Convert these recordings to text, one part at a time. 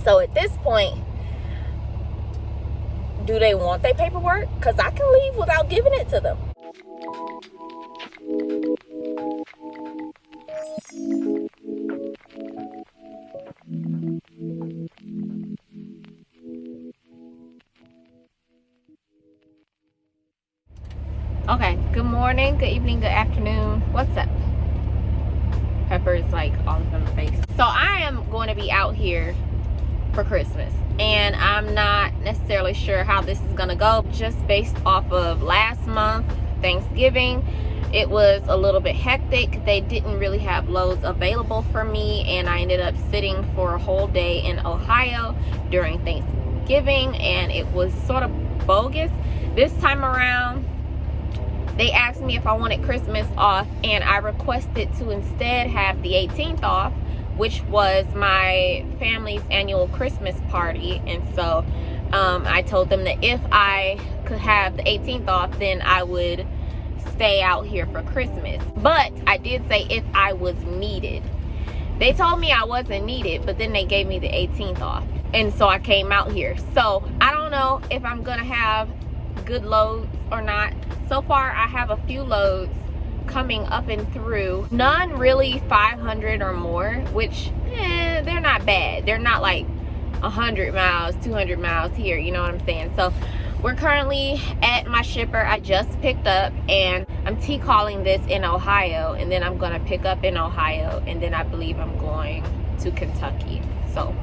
So at this point, do they want their paperwork? Because I can leave without giving it to them. Okay, good morning, good evening, good afternoon. What's up? Pepper is like all up in my face. So I am going to be out here for Christmas, and I'm not necessarily sure how this is gonna go. Just based off of last month, Thanksgiving, it was a little bit hectic. They didn't really have loads available for me, and I ended up sitting for a whole day in Ohio during Thanksgiving, and it was sort of bogus. This time around, they asked me if I wanted Christmas off, and I requested to instead have the 18th off, which was my family's annual Christmas party. And so I told them that if I could have the 18th off, then I would stay out here for Christmas. But I did say if I was needed. They told me I wasn't needed, but then they gave me the 18th off. And so I came out here. So I don't know if I'm gonna have good loads or not. So far I have a few loads coming up and through, none really 500 or more, which they're not bad. They're not like 100 miles, 200 miles here, you know what I'm saying? So we're currently at my shipper. I just picked up, and I'm calling this in Ohio, and then I'm gonna pick up in Ohio, and then I believe I'm going to Kentucky. So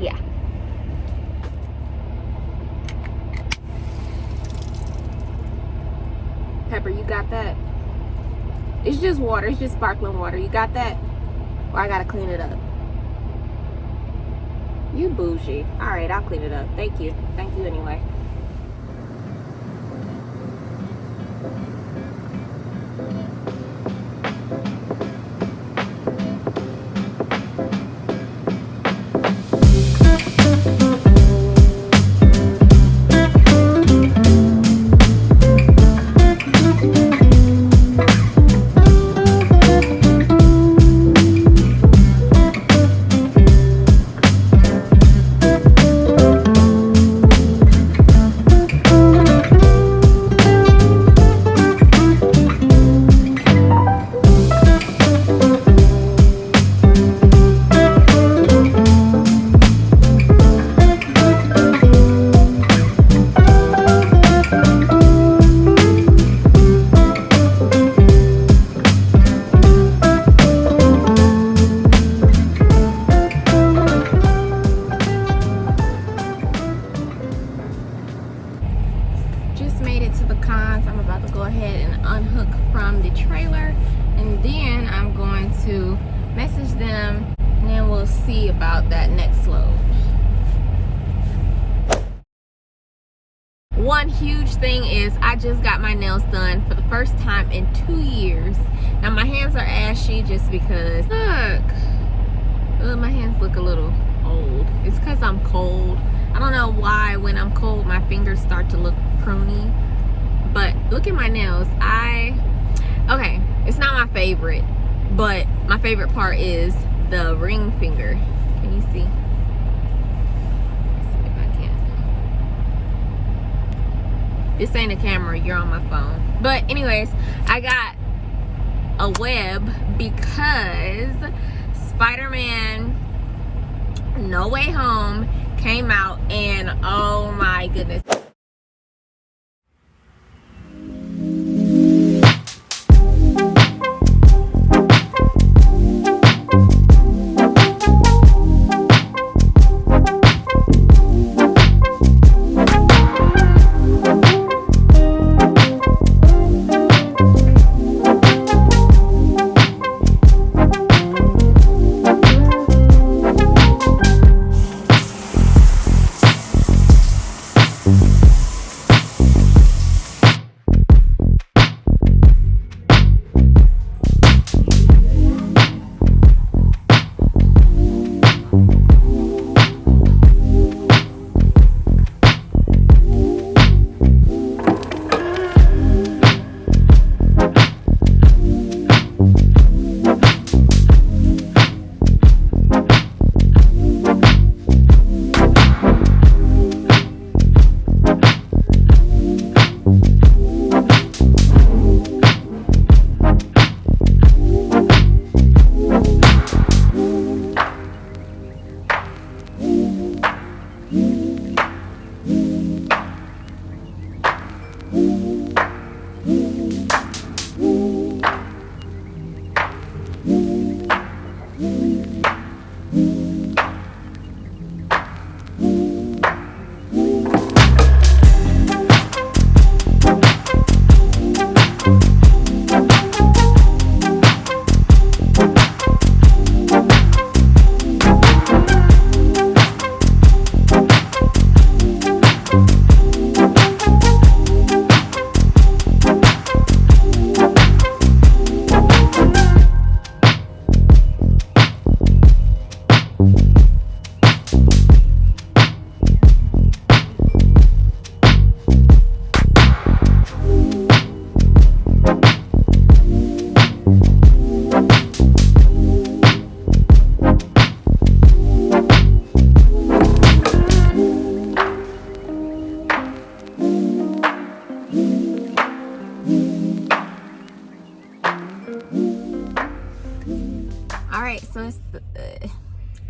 yeah. Pepper, you got that? It's just water. It's just sparkling water. You got that? Or I gotta clean it up? You bougie. Alright, I'll clean it up. Thank you. Thank you anyway. Made it to the cons. I'm about to go ahead and unhook from the trailer, and then I'm going to message them, and then we'll see about that next load. One huge thing is I just got my nails done for the first time in 2 years. Now my hands are ashy just because look, my hands look a little old. It's because I'm cold. I don't know why when I'm cold my fingers start to look pruny, but look at my nails. Okay, it's not my favorite, but my favorite part is the ring finger. Can you see? Let's see if I can. This ain't a camera, you're on my phone. But anyways, I got a web because Spider-Man No Way Home came out, and oh my goodness.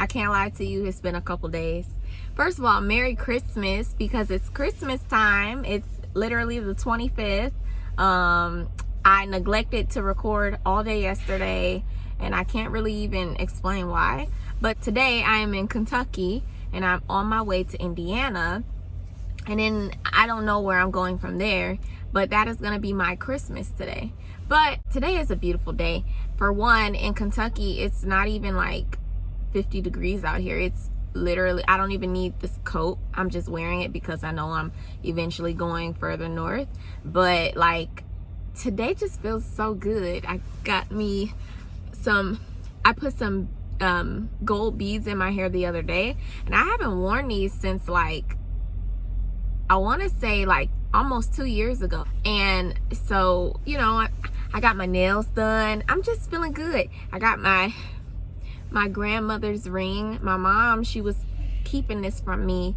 I can't lie to you, it's been a couple days. First of all, Merry Christmas, because it's Christmas time. It's literally the 25th. I neglected to record all day yesterday, and I can't really even explain why. But today I am in Kentucky, and I'm on my way to Indiana. And then I don't know where I'm going from there, but that is going to be my Christmas today. But today is a beautiful day. For one, in Kentucky, it's not even like 50 degrees out here. It's literally, I don't even need this coat. I'm just wearing it because I know I'm eventually going further north. But like, today just feels so good. I got me I put some gold beads in my hair the other day, and I haven't worn these since like, I want to say like almost 2 years ago. And so, you know, I got my nails done. I'm just feeling good. I got my grandmother's ring. My mom, she was keeping this from me.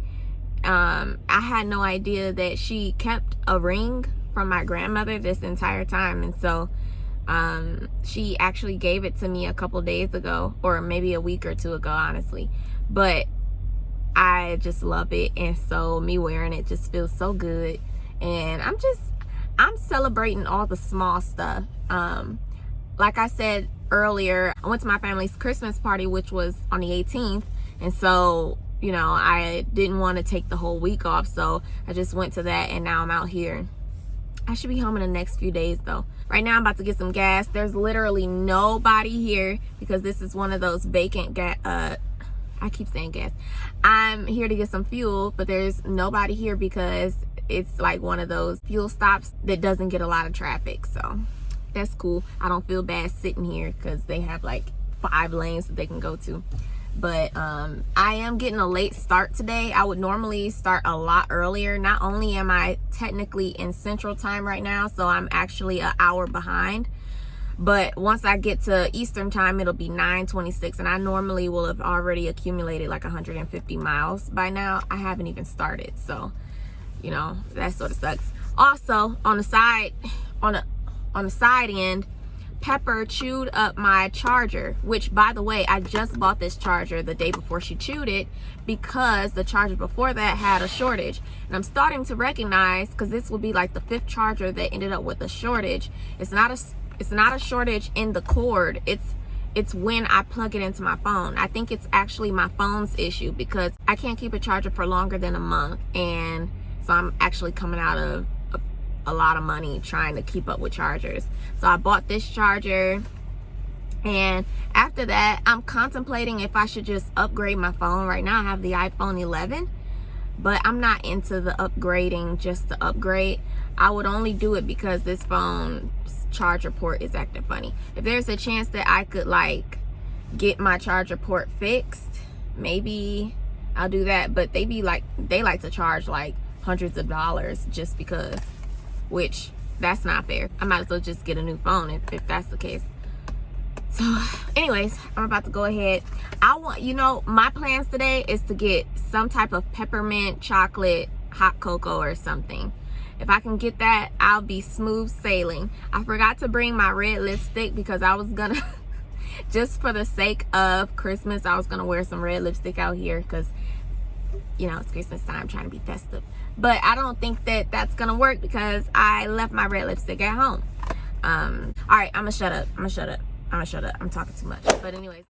I had no idea that she kept a ring from my grandmother this entire time. And so she actually gave it to me a couple days ago, or maybe a week or two ago, honestly. But I just love it, and so me wearing it just feels so good. And I'm celebrating all the small stuff. Like I said earlier, I went to my family's Christmas party, which was on the 18th, and so, you know, I didn't want to take the whole week off, so I just went to that, and now I'm out here. I should be home in the next few days though. Right now I'm about to get some gas. There's literally nobody here because this is one of those vacant gas, I keep saying gas. I'm here to get some fuel, but there's nobody here because it's like one of those fuel stops that doesn't get a lot of traffic. So that's cool. I don't feel bad sitting here because they have like 5 lanes that they can go to. But I am getting a late start today. I would normally start a lot earlier. Not only am I technically in Central Time right now, so I'm actually an hour behind, but once I get to Eastern Time, it'll be 9:26, and I normally will have already accumulated like 150 miles by now. I haven't even started, so, you know, that sort of sucks. Also, on the side end, Pepper chewed up my charger, which, by the way, I just bought this charger the day before she chewed it because the charger before that had a shortage. And I'm starting to recognize, because this will be like the 5th charger that ended up with a shortage. It's not a shortage in the cord. It's when I plug it into my phone. I think it's actually my phone's issue because I can't keep a charger for longer than a month, and so I'm actually coming out of a lot of money trying to keep up with chargers. So I bought this charger, and after that I'm contemplating if I should just upgrade my phone. Right now I have the iPhone 11, but I'm not into the upgrading just to upgrade. I would only do it because this phone's charger port is acting funny. If there's a chance that I could like get my charger port fixed, maybe I'll do that. But they like to charge like hundreds of dollars just because, which that's not fair. I might as well just get a new phone if that's the case. So anyways, I'm about to go ahead. You know, my plans today is to get some type of peppermint chocolate hot cocoa or something. If I can get that, I'll be smooth sailing. I forgot to bring my red lipstick because I was gonna just for the sake of Christmas, I was gonna wear some red lipstick out here because, you know, it's Christmas time, trying to be festive. But I don't think that that's gonna work because I left my red lipstick at home. All right, I'm gonna shut up. I'm talking too much. But anyways.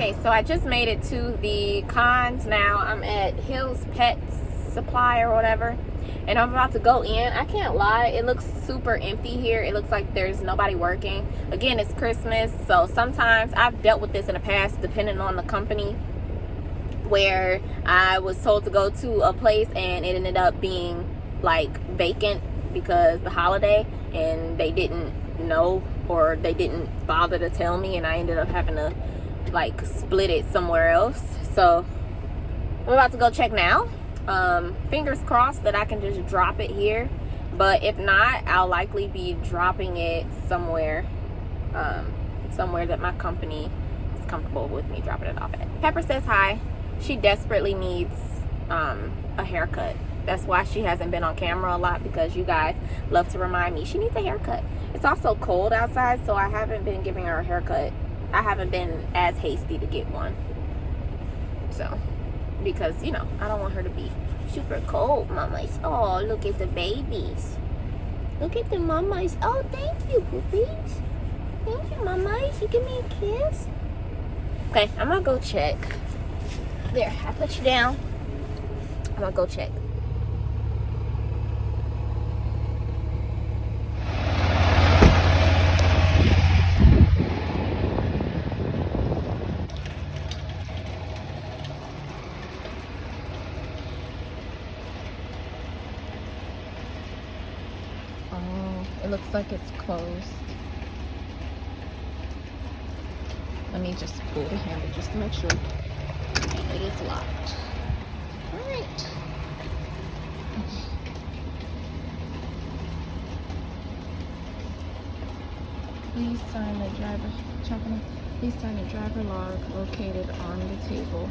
Okay, so I just made it to the Cons now. I'm at Hill's Pet Supply or whatever, and I'm about to go in. I can't lie, it looks super empty here. It looks like there's nobody working. Again, it's Christmas, so sometimes I've dealt with this in the past depending on the company, where I was told to go to a place and it ended up being like vacant because the holiday, and they didn't know or they didn't bother to tell me, and I ended up having to like split it somewhere else. So I'm about to go check now. Fingers crossed that I can just drop it here, but if not, I'll likely be dropping it somewhere somewhere that my company is comfortable with me dropping it off at. Pepper says hi. She desperately needs a haircut. That's why she hasn't been on camera a lot, because you guys love to remind me she needs a haircut. It's also cold outside, so I haven't been giving her a haircut. I haven't been as hasty to get one. So, because, you know, I don't want her to be super cold, mamas. Oh, look at the babies. Look at the mamas. Oh, thank you, poopies. Thank you, mamas. You give me a kiss? Okay, I'm gonna go check. There, I put you down. I'm gonna go check. It looks like it's closed. Let me just pull the handle just to make sure. It is locked. Alright. Okay. Please sign the Please sign the driver log located on the table.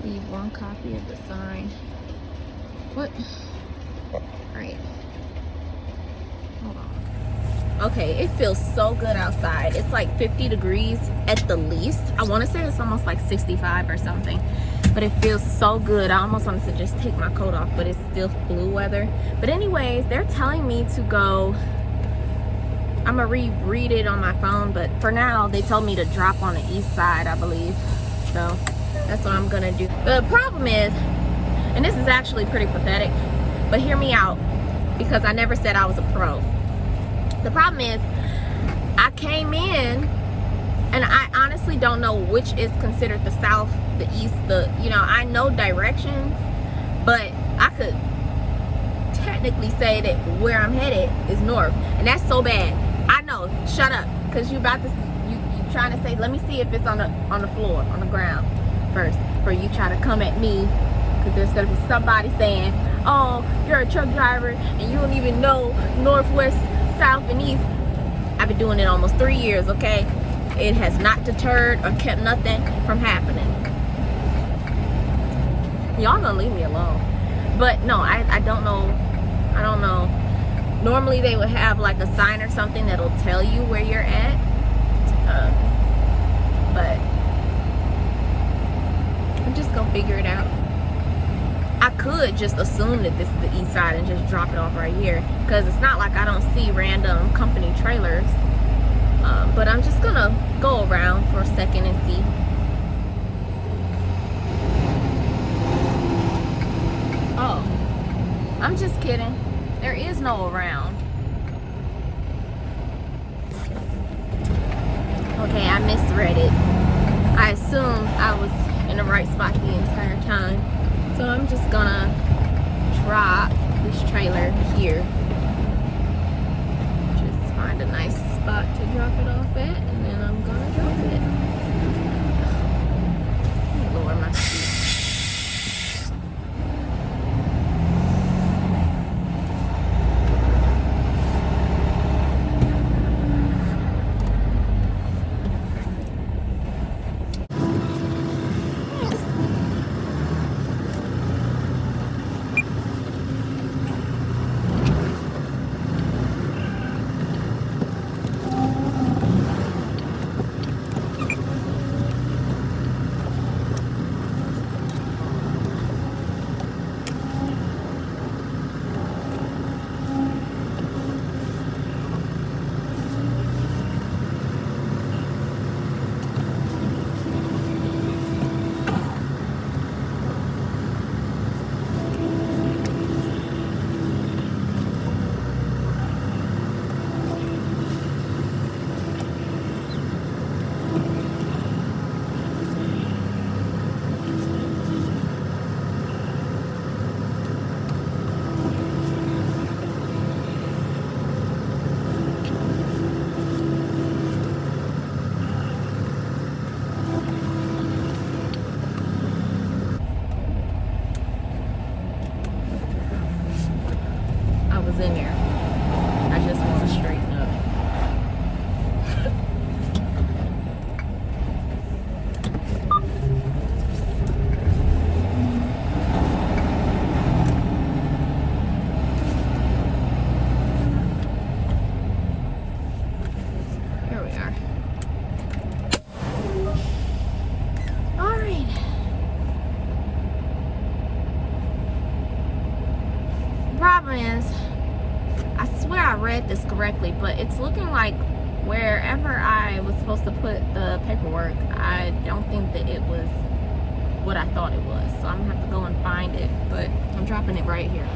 Leave one copy of the sign. What? Alright. Hold on. Okay, it feels so good outside. It's like 50 degrees at the least. I want to say it's almost like 65 or something, but it feels so good. I almost wanted to just take my coat off, but it's still flu weather. But anyways, they're telling me to go. I'm gonna reread it on my phone, but for now they told me to drop on the east side, I believe. So that's what I'm gonna do. The problem is, and this is actually pretty pathetic, but hear me out, because I never said I was a pro. The problem is, I came in and I honestly don't know which is considered the south, the east, you know, I know directions, but I could technically say that where I'm headed is north, and that's so bad. I know, shut up, because you trying to say, let me see if it's on the floor, on the ground first, before you try to come at me, because there's gonna be somebody saying, oh, you're a truck driver and you don't even know northwest, south, and east. I've been doing it almost 3 years, okay? It has not deterred or kept nothing from happening. Y'all gonna leave me alone. But no, I don't know. I don't know. Normally they would have like a sign or something that'll tell you where you're at. But I'm just gonna figure it out. I could just assume that this is the east side and just drop it off right here, because it's not like I don't see random company trailers. But I'm just gonna go around for a second and see. Oh, I'm just kidding. There is no around. Okay, I misread it. I assumed I was in the right spot the entire time. So I'm just gonna drop this trailer here. Just find a nice spot to drop it off at, and then I'm gonna drop it. Let me lower my seat. read this correctly, but it's looking like wherever I was supposed to put the paperwork, I don't think that it was what I thought it was. So I'm gonna have to go and find it, but I'm dropping it right here.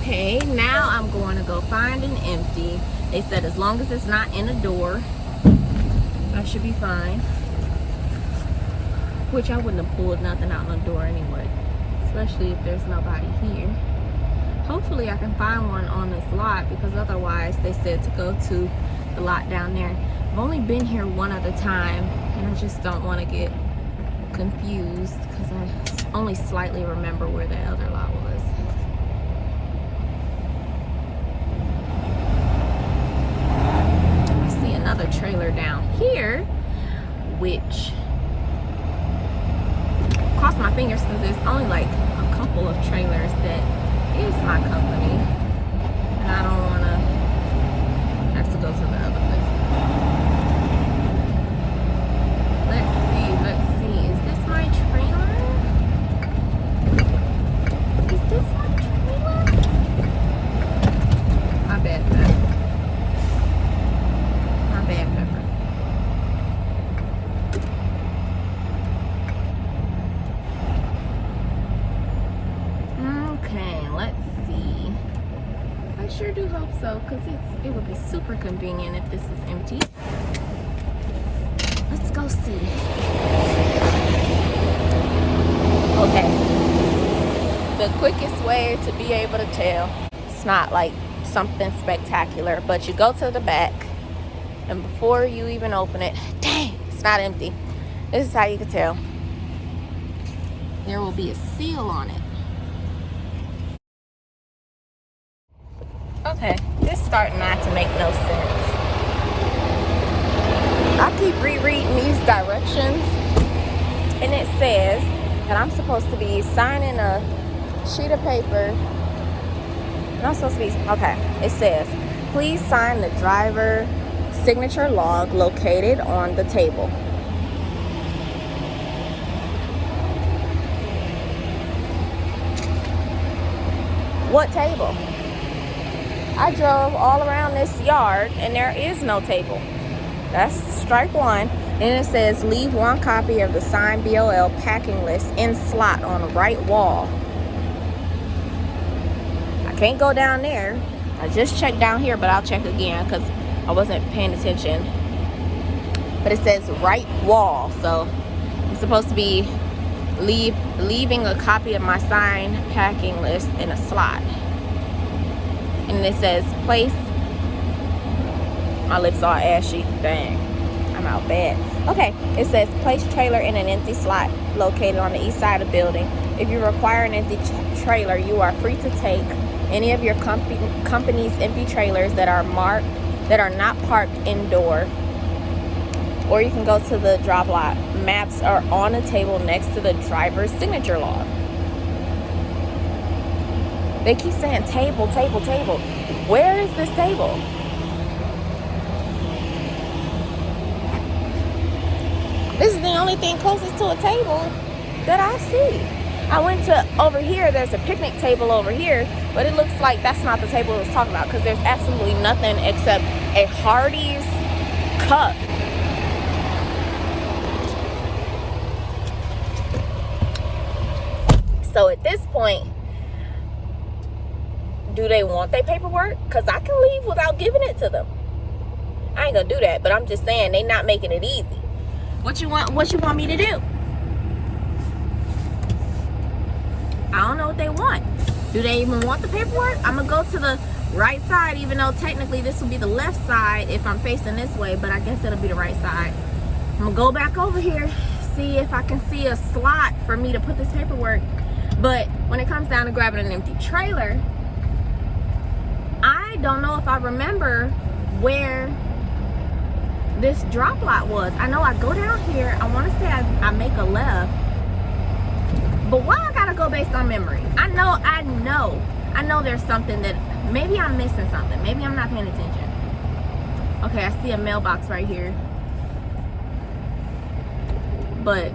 Okay, now I'm going to go find an empty. They said as long as it's not in a door, I should be fine. Which I wouldn't have pulled nothing out in the door anyway, especially if there's nobody here. Hopefully I can find one on this lot, because otherwise they said to go to the lot down there. I've only been here one other time, and I just don't want to get confused because I only slightly remember where the other lot was. I see another trailer down here, which cross my fingers because there's only like a couple of trailers that is my company, and I don't want to have to go to the other place. Let's see, is this my trailer? Is this my trailer? My bad, Pepper. My bad, Pepper. Okay, let's see. I sure do hope so, because it would be super convenient if this was empty. Let's go see. Okay. The quickest way to be able to tell, it's not like something spectacular, but you go to the back, and before you even open it, dang, it's not empty. This is how you can tell. There will be a seal on it. Okay, this is starting not to make no sense. I keep rereading these directions, and it says that I'm supposed to be signing a sheet of paper. And I'm supposed to be, okay, it says, please sign the driver signature log located on the table. What table? I drove all around this yard and there is no table. That's strike one. And it says leave one copy of the signed BOL packing list in slot on the right wall. I can't go down there. I just checked down here, but I'll check again because I wasn't paying attention. But it says right wall, so I'm supposed to be leaving a copy of my signed packing list in a slot. And it says place, my lips all ashy, dang, I'm out bad. Okay, it says place trailer in an empty slot located on the east side of the building. If you require an empty trailer, you are free to take any of your company's empty trailers that are not parked indoor, or you can go to the drop lot. Maps are on a table next to the driver's signature log. They keep saying table, table, table. Where is this table? This is the only thing closest to a table that I see. I went to over here, there's a picnic table over here, but it looks like that's not the table I was talking about, because there's absolutely nothing except a Hardee's cup. So at this point, do they want their paperwork? Because I can leave without giving it to them. I ain't gonna do that, but I'm just saying they not making it easy. What you want me to do? I don't know what they want. Do they even want the paperwork? I'm gonna go to the right side, even though technically this will be the left side if I'm facing this way, but I guess it'll be the right side. I'm gonna go back over here, see if I can see a slot for me to put this paperwork. But when it comes down to grabbing an empty trailer, I don't know if I remember where this drop lot was. I know I go down here, I want to say I make a left, but why I gotta go based on memory? I know there's something that maybe I'm missing something. Maybe I'm not paying attention. Okay, I see a mailbox right here, but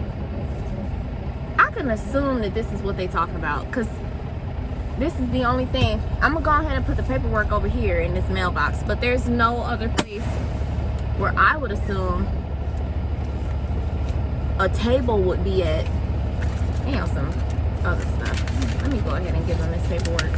I can assume that this is what they talk about, because this is the only thing. I'm gonna go ahead and put the paperwork over here in this mailbox, but there's no other place where I would assume a table would be at, and some other stuff. Let me go ahead and give them this paperwork.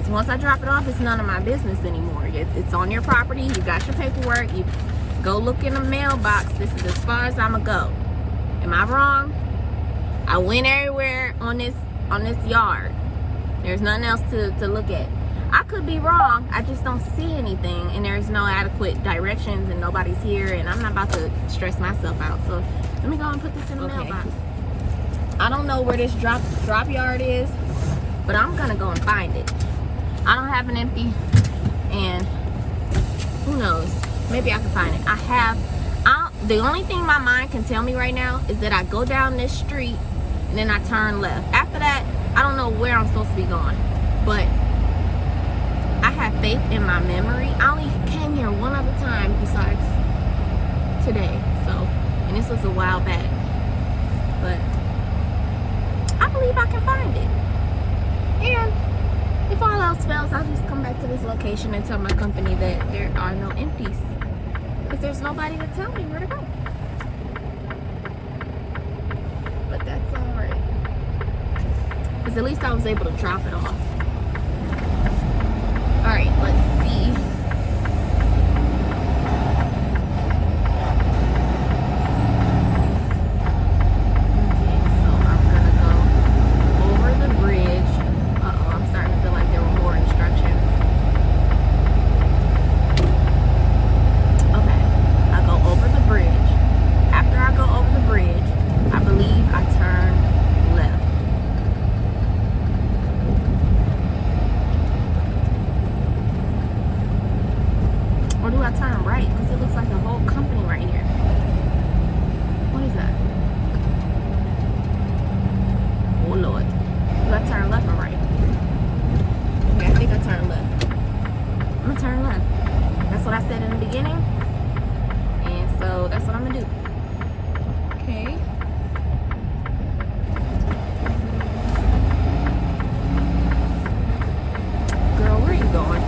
Once I drop it off, it's none of my business anymore. It's on your property. You got your paperwork. You go look in the mailbox. This is as far as I'ma go. Am I wrong? I went everywhere on this yard. There's nothing else to look at. I could be wrong. I just don't see anything, and there's no adequate directions, and nobody's here, and I'm not about to stress myself out. So let me go and put this in the mailbox. I don't know where this drop yard is, but I'm gonna go and find it. I don't have an empty, and who knows, maybe I can find it. The only thing my mind can tell me right now is that I go down this street and then I turn left. After that, I don't know where I'm supposed to be going, but I have faith in my memory. I only came here one other time besides today, and this was a while back, but I believe I can find it. And if all else fails, I'll just come back to this location and tell my company that there are no empties, because there's nobody to tell me where to go. But that's alright, because at least I was able to drop it off. Alright, let's see. Or do I turn right? Because it looks like the whole company right here. What is that? Oh Lord. Do I turn left or right? Okay, I think I turn left. I'm gonna turn left. That's what I said in the beginning. And so that's what I'm gonna do. Okay. Girl, where are you going?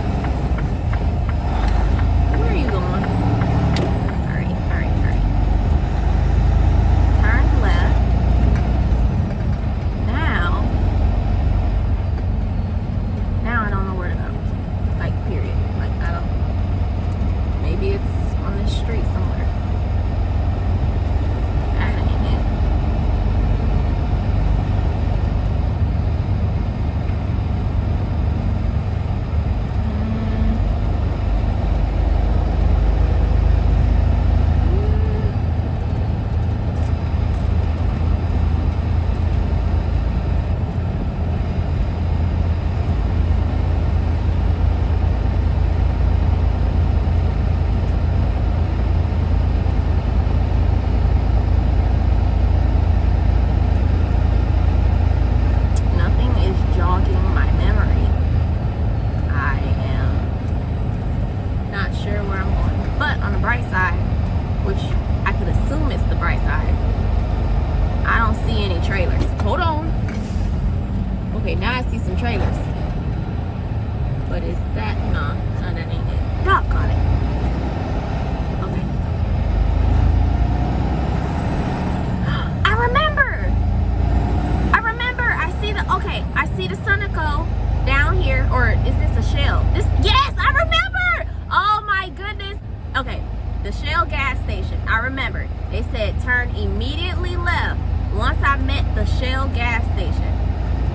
said turn immediately left once I met the Shell gas station.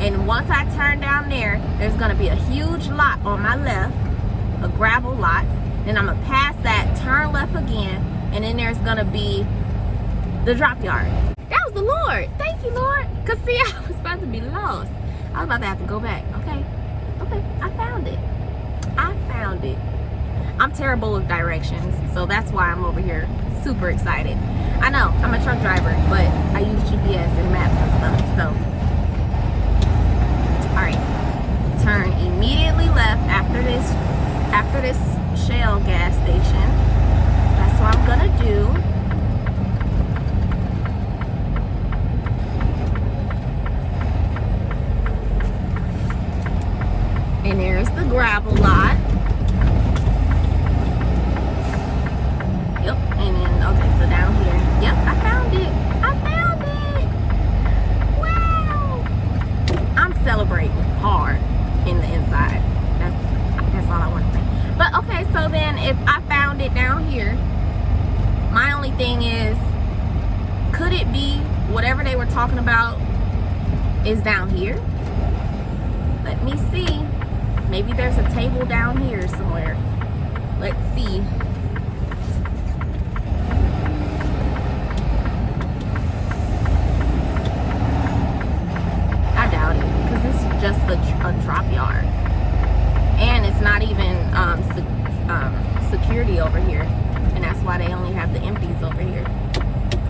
And once I turn down there, there's gonna be a huge lot on my left, a gravel lot. Then I'm gonna pass that, turn left again, and then there's gonna be the drop yard. That was the Lord. Thank you, Lord. Cause see, I was about to be lost. I was about to have to go back. Okay, I found it. I'm terrible with directions, so that's why I'm over here super excited. I know, I'm a truck driver, but I use GPS and maps and stuff, so. All right, turn immediately left after this Shell gas station. That's what I'm gonna do. And there's the gravel lot. Yep, and then, okay, so down here. Yep, I found it. Wow. I'm celebrating hard in the inside. That's all I want to say. But okay, so then if I found it down here, my only thing is, could it be whatever they were talking about is down here? Let me see. Maybe there's a table down here somewhere. Let's see. I doubt it, because this is just a drop yard. And it's not even security over here. And that's why they only have the empties over here.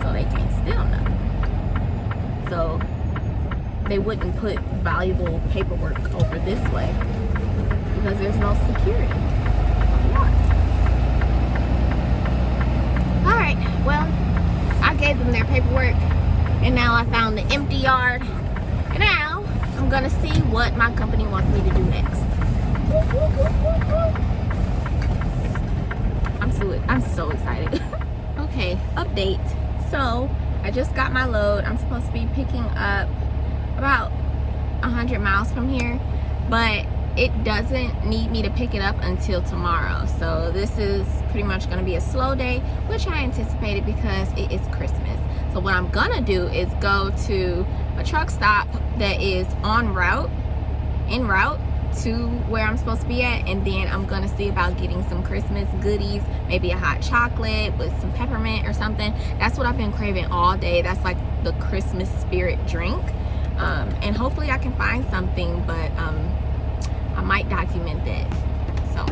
So they can't steal nothing. So they wouldn't put valuable paperwork over this way, because there's no security. Alright, well, I gave them their paperwork, and now I found the empty yard. And now I'm gonna see what my company wants me to do next. I'm so excited. Okay, update. So I just got my load. I'm supposed to be picking up about 100 miles from here, but it doesn't need me to pick it up until tomorrow. So this is pretty much going to be a slow day, which I anticipated because it is Christmas. So what I'm gonna do is go to a truck stop that is en route to where I'm supposed to be at, and then I'm gonna see about getting some Christmas goodies, maybe a hot chocolate with some peppermint or something. That's what I've been craving all day. That's like the Christmas spirit drink. And hopefully I can find something, but I might document that. So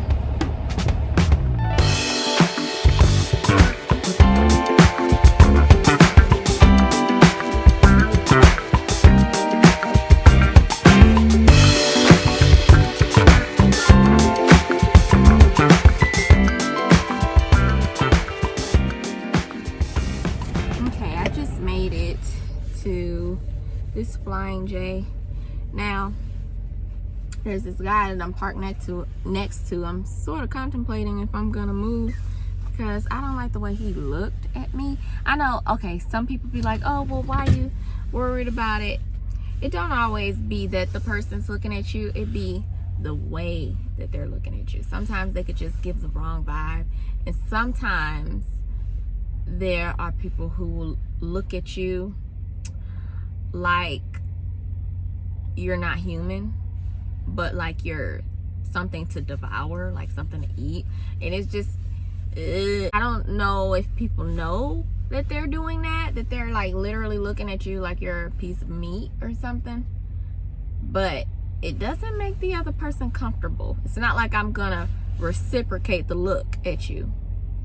this Flying J. Now there's this guy that I'm parked next to. I'm sort of contemplating if I'm gonna move, because I don't like the way he looked at me. I know, okay, some people be like, oh well, why you worried about it? It don't always be that the person's looking at you, it be the way that they're looking at you. Sometimes they could just give the wrong vibe, and sometimes there are people who will look at you like you're not human, but like you're something to devour, like something to eat. And it's just I don't know if people know that they're doing that they're like literally looking at you like you're a piece of meat or something, but it doesn't make the other person comfortable. It's not like I'm gonna reciprocate the look at you,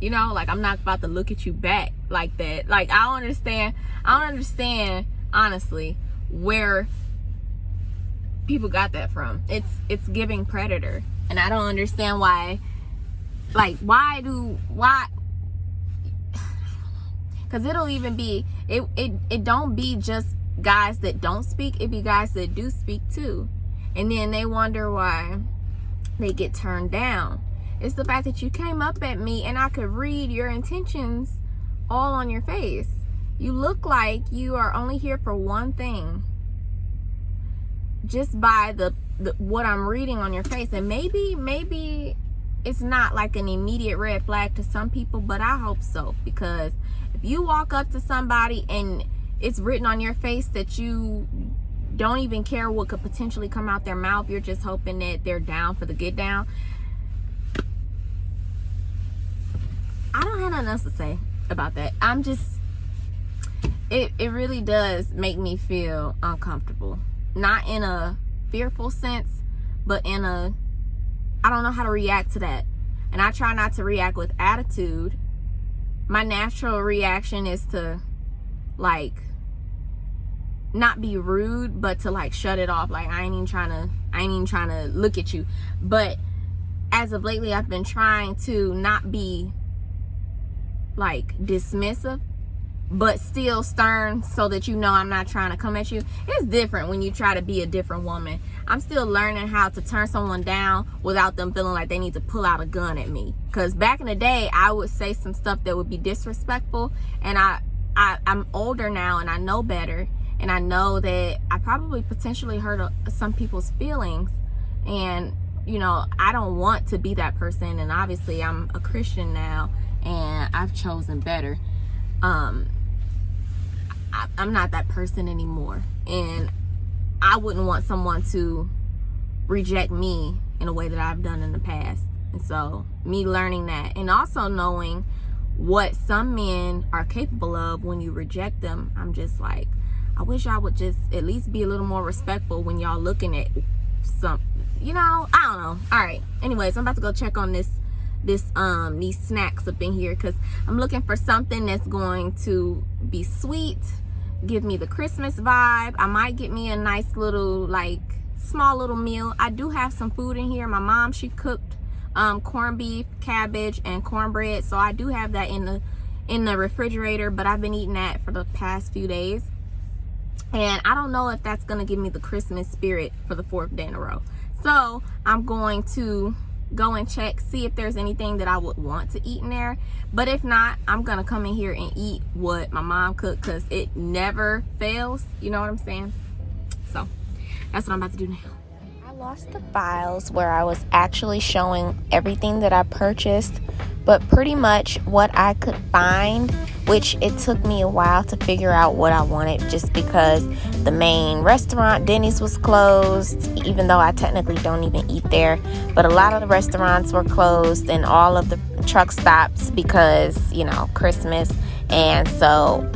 you know, like I'm not about to look at you back like that. Like I don't understand honestly where people got that from. It's giving predator, and I don't understand why. Like why because it'll even be it don't be just guys that don't speak, it be guys that do speak too, and then they wonder why they get turned down. It's the fact that you came up at me and I could read your intentions all on your face. You look like you are only here for one thing, just by the what I'm reading on your face. And maybe it's not like an immediate red flag to some people, but I hope so, because if you walk up to somebody and it's written on your face that you don't even care what could potentially come out their mouth, you're just hoping that they're down for the get down, I don't have nothing else to say about that. I'm just, it really does make me feel uncomfortable. Not in a fearful sense, but in a, I don't know how to react to that. And I try not to react with attitude. My natural reaction is to like not be rude, but to like shut it off. Like I ain't even trying to look at you. But as of lately, I've been trying to not be like dismissive, but still stern, so that you know I'm not trying to come at you. It's different when you try to be a different woman. I'm still learning how to turn someone down without them feeling like they need to pull out a gun at me. Because back in the day, I would say some stuff that would be disrespectful, and I'm older now and I know better, and I know that I probably potentially hurt some people's feelings, and you know, I don't want to be that person. And obviously I'm a Christian now and I've chosen better. I'm not that person anymore, and I wouldn't want someone to reject me in a way that I've done in the past. And so me learning that, and also knowing what some men are capable of when you reject them, I'm just like, I wish I would just at least be a little more respectful when y'all looking at some, you know, I don't know. All right, anyways, I'm about to go check on these snacks up in here, because I'm looking for something that's going to be sweet, give me the Christmas vibe. I might get me a nice little, like, small little meal. I do have some food in here. My mom, she cooked corned beef, cabbage, and cornbread, so I do have that in the refrigerator, but I've been eating that for the past few days, and I don't know if that's gonna give me the Christmas spirit for the 4th day in a row. So I'm going to go and check, see if there's anything that I would want to eat in there. But if not, I'm gonna come in here and eat what my mom cooked, because it never fails, you know what I'm saying? So that's what I'm about to do now. I lost the files where I was actually showing everything that I purchased, but pretty much what I could find, which it took me a while to figure out what I wanted, just because the main restaurant, Denny's, was closed, even though I technically don't even eat there. But a lot of the restaurants were closed, and all of the truck stops, because, you know, Christmas. And so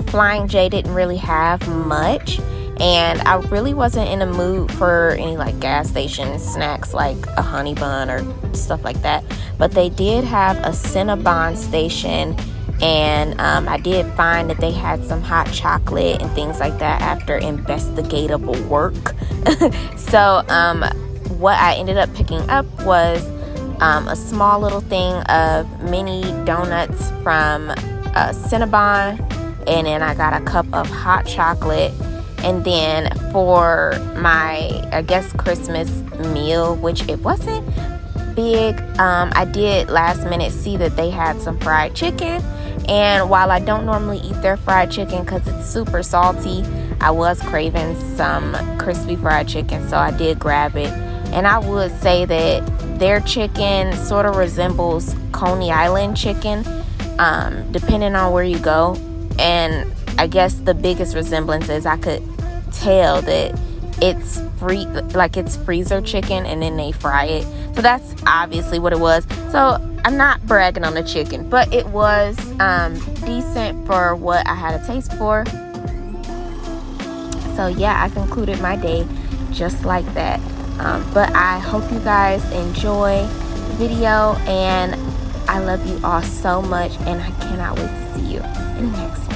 Flying J didn't really have much, and I really wasn't in a mood for any like gas station snacks like a honey bun or stuff like that. But they did have a Cinnabon station, and I did find that they had some hot chocolate and things like that after investigatable work. So what I ended up picking up was a small little thing of mini donuts from Cinnabon, and then I got a cup of hot chocolate. And then for my, I guess, Christmas meal, which it wasn't big, I did last minute see that they had some fried chicken. And while I don't normally eat their fried chicken because it's super salty, I was craving some crispy fried chicken, so I did grab it. And I would say that their chicken sort of resembles Coney Island chicken, depending on where you go. And I guess the biggest resemblance is I could tell that it's it's freezer chicken and then they fry it. So that's obviously what it was. So I'm not bragging on the chicken, but it was decent for what I had a taste for. So yeah, I concluded my day just like that. But I hope you guys enjoy the video, and I love you all so much, and I cannot wait to see you in the next one.